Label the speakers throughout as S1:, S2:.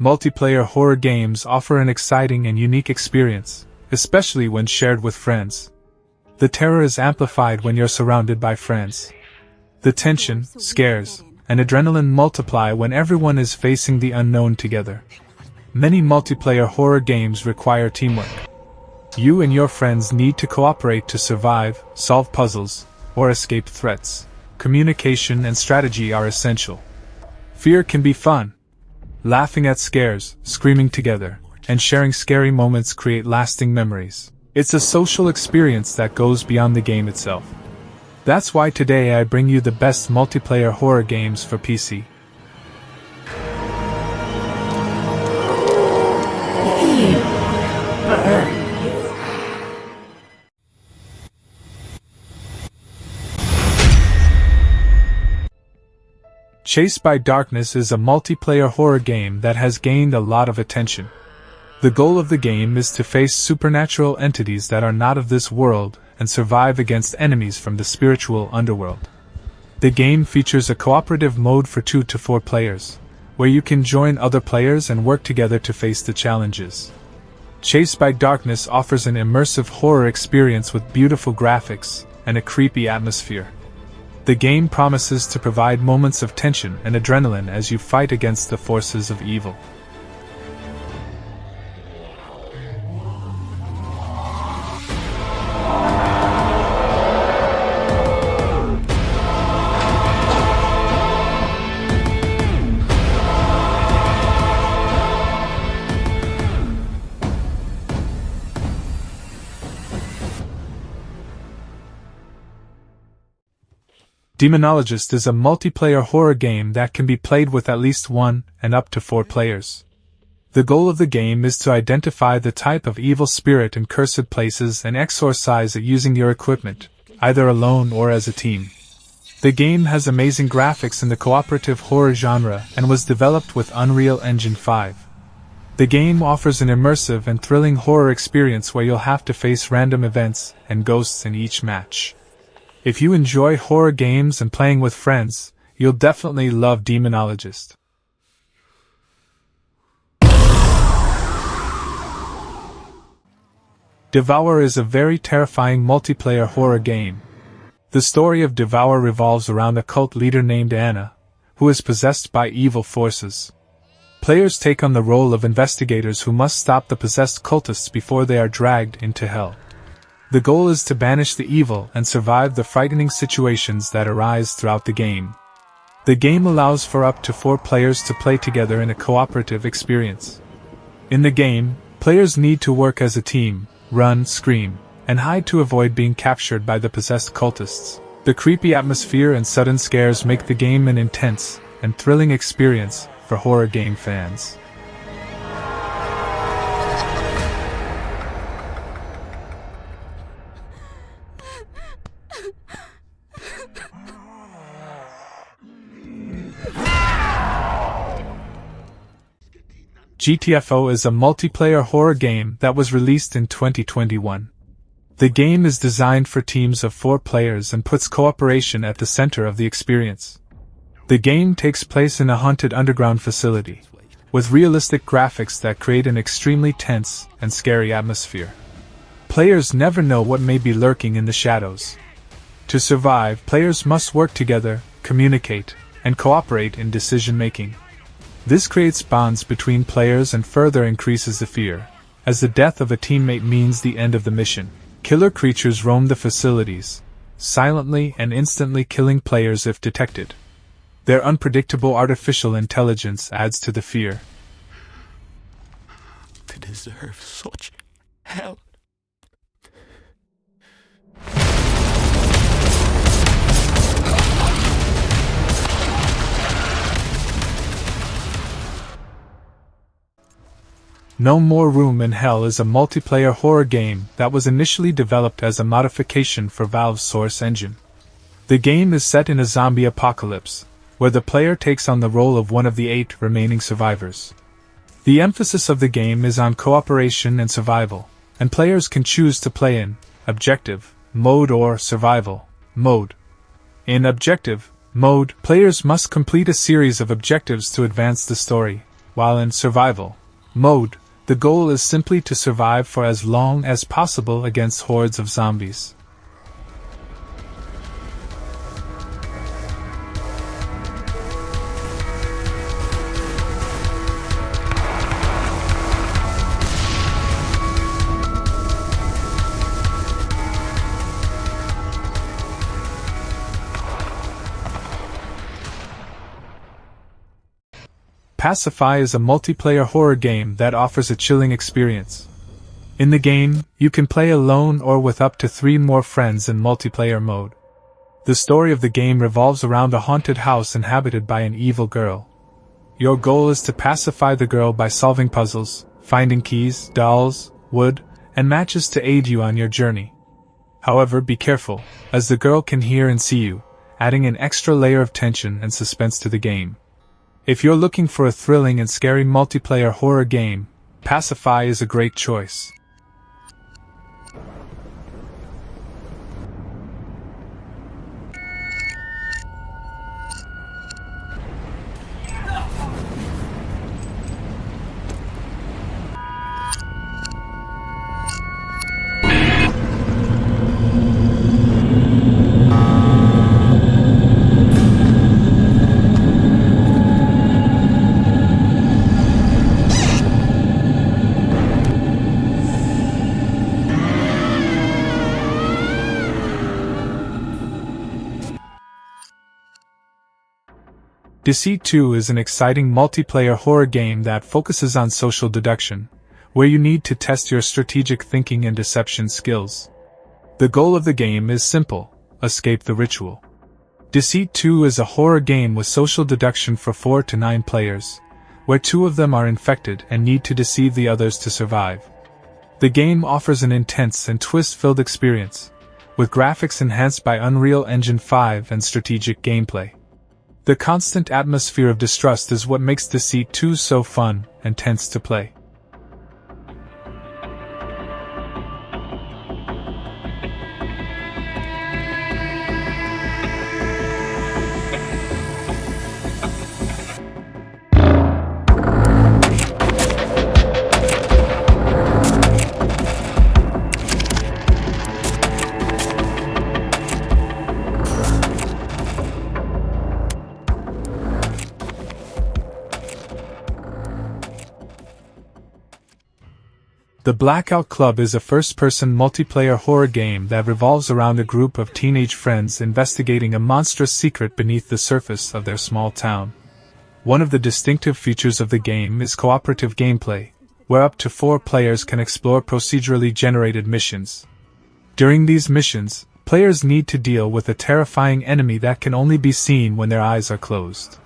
S1: Multiplayer horror games offer an exciting and unique experience, especially when shared with friends. The terror is amplified when you're surrounded by friends. The tension, scares, and adrenaline multiply when everyone is facing the unknown together. Many multiplayer horror games require teamwork. You and your friends need to cooperate to survive, solve puzzles, or escape threats. Communication and strategy are essential. Fear can be fun. Laughing at scares, screaming together, and sharing scary moments create lasting memories. It's a social experience that goes beyond the game itself. That's why today I bring you the best multiplayer horror games for PC. Chased by Darkness is a multiplayer horror game that has gained a lot of attention. The goal of the game is to face supernatural entities that are not of this world and survive against enemies from the spiritual underworld. The game features a cooperative mode for 2 to 4 players, where you can join other players and work together to face the challenges. Chased by Darkness offers an immersive horror experience with beautiful graphics and a creepy atmosphere. The game promises to provide moments of tension and adrenaline as you fight against the forces of evil. Demonologist is a multiplayer horror game that can be played with at least 1 and up to 4 players. The goal of the game is to identify the type of evil spirit in cursed places and exorcise it using your equipment, either alone or as a team. The game has amazing graphics in the cooperative horror genre and was developed with Unreal Engine 5. The game offers an immersive and thrilling horror experience where you'll have to face random events and ghosts in each match. If you enjoy horror games and playing with friends, you'll definitely love Demonologist. Devour is a very terrifying multiplayer horror game. The story of Devour revolves around a cult leader named Anna, who is possessed by evil forces. Players take on the role of investigators who must stop the possessed cultists before they are dragged into hell. The goal is to banish the evil and survive the frightening situations that arise throughout the game. The game allows for up to 4 players to play together in a cooperative experience. In the game, players need to work as a team, run, scream, and hide to avoid being captured by the possessed cultists. The creepy atmosphere and sudden scares make the game an intense and thrilling experience for horror game fans. GTFO is a multiplayer horror game that was released in 2021. The game is designed for teams of 4 players and puts cooperation at the center of the experience. The game takes place in a haunted underground facility, with realistic graphics that create an extremely tense and scary atmosphere. Players never know what may be lurking in the shadows. To survive, players must work together, communicate, and cooperate in decision-making. This creates bonds between players and further increases the fear, as the death of a teammate means the end of the mission. Killer creatures roam the facilities, silently and instantly killing players if detected. Their unpredictable artificial intelligence adds to the fear.
S2: They deserve such hell.
S1: No More Room in Hell is a multiplayer horror game that was initially developed as a modification for Valve's Source engine. The game is set in a zombie apocalypse, where the player takes on the role of one of the 8 remaining survivors. The emphasis of the game is on cooperation and survival, and players can choose to play in objective mode or survival mode. In objective mode, players must complete a series of objectives to advance the story, while in survival mode, the goal is simply to survive for as long as possible against hordes of zombies. Pacify is a multiplayer horror game that offers a chilling experience. In the game, you can play alone or with up to 3 more friends in multiplayer mode. The story of the game revolves around a haunted house inhabited by an evil girl. Your goal is to pacify the girl by solving puzzles, finding keys, dolls, wood, and matches to aid you on your journey. However, be careful, as the girl can hear and see you, adding an extra layer of tension and suspense to the game. If you're looking for a thrilling and scary multiplayer horror game, Pacify is a great choice. Deceit 2 is an exciting multiplayer horror game that focuses on social deduction, where you need to test your strategic thinking and deception skills. The goal of the game is simple: escape the ritual. Deceit 2 is a horror game with social deduction for 4 to 9 players, where 2 of them are infected and need to deceive the others to survive. The game offers an intense and twist-filled experience, with graphics enhanced by Unreal Engine 5 and strategic gameplay. The constant atmosphere of distrust is what makes Deceit 2 so fun and tense to play. The Blackout Club is a first-person multiplayer horror game that revolves around a group of teenage friends investigating a monstrous secret beneath the surface of their small town. One of the distinctive features of the game is cooperative gameplay, where up to 4 players can explore procedurally generated missions. During these missions, players need to deal with a terrifying enemy that can only be seen when their eyes are closed.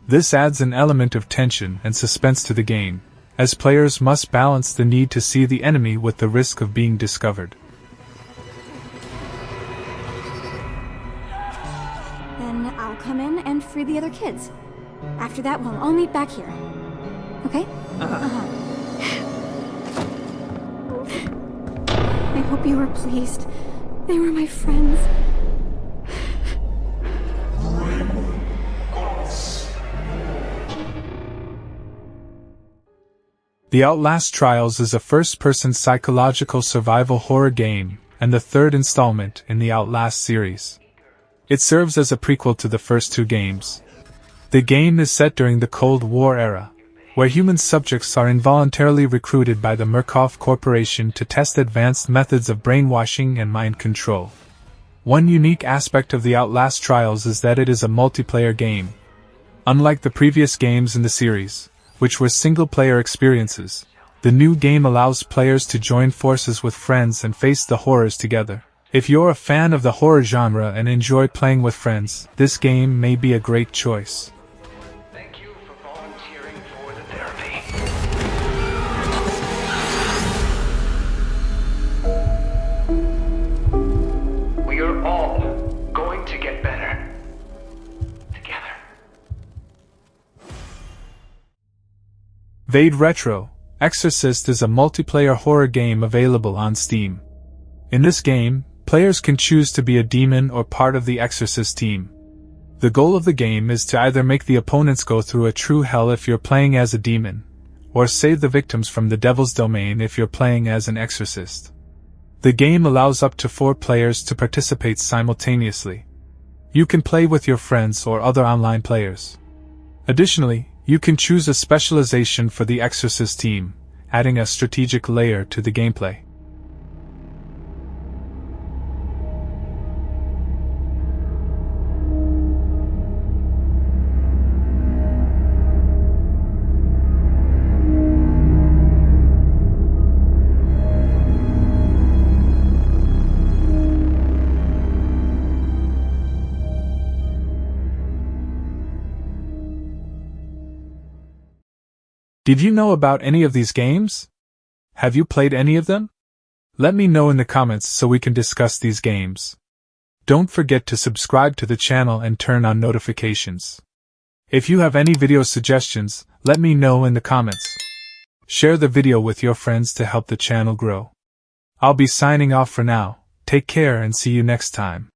S1: This adds an element of tension and suspense to the game, as players must balance the need to see the enemy with the risk of being discovered.
S3: Then I'll come in and free the other kids. After that, we'll all meet back here. Okay? I hope you were pleased. They were my friends.
S1: The Outlast Trials is a first-person psychological survival horror game, and the 3rd installment in the Outlast series. It serves as a prequel to the first 2 games. The game is set during the Cold War era, where human subjects are involuntarily recruited by the Murkoff Corporation to test advanced methods of brainwashing and mind control. One unique aspect of the Outlast Trials is that it is a multiplayer game. Unlike the previous games in the series, which were single-player experiences, the new game allows players to join forces with friends and face the horrors together. If you're a fan of the horror genre and enjoy playing with friends, this game may be a great choice.
S4: Thank you for volunteering for the therapy. We are all going to get better. Together.
S1: Vade Retro Exorcist is a multiplayer horror game available on Steam. In this game, players can choose to be a demon or part of the Exorcist team. The goal of the game is to either make the opponents go through a true hell if you're playing as a demon, or save the victims from the devil's domain if you're playing as an exorcist. The game allows up to 4 players to participate simultaneously. You can play with your friends or other online players. Additionally, you can choose a specialization for the exorcist team, adding a strategic layer to the gameplay. Did you know about any of these games? Have you played any of them? Let me know in the comments so we can discuss these games. Don't forget to subscribe to the channel and turn on notifications. If you have any video suggestions, let me know in the comments. Share the video with your friends to help the channel grow. I'll be signing off for now. Take care and see you next time.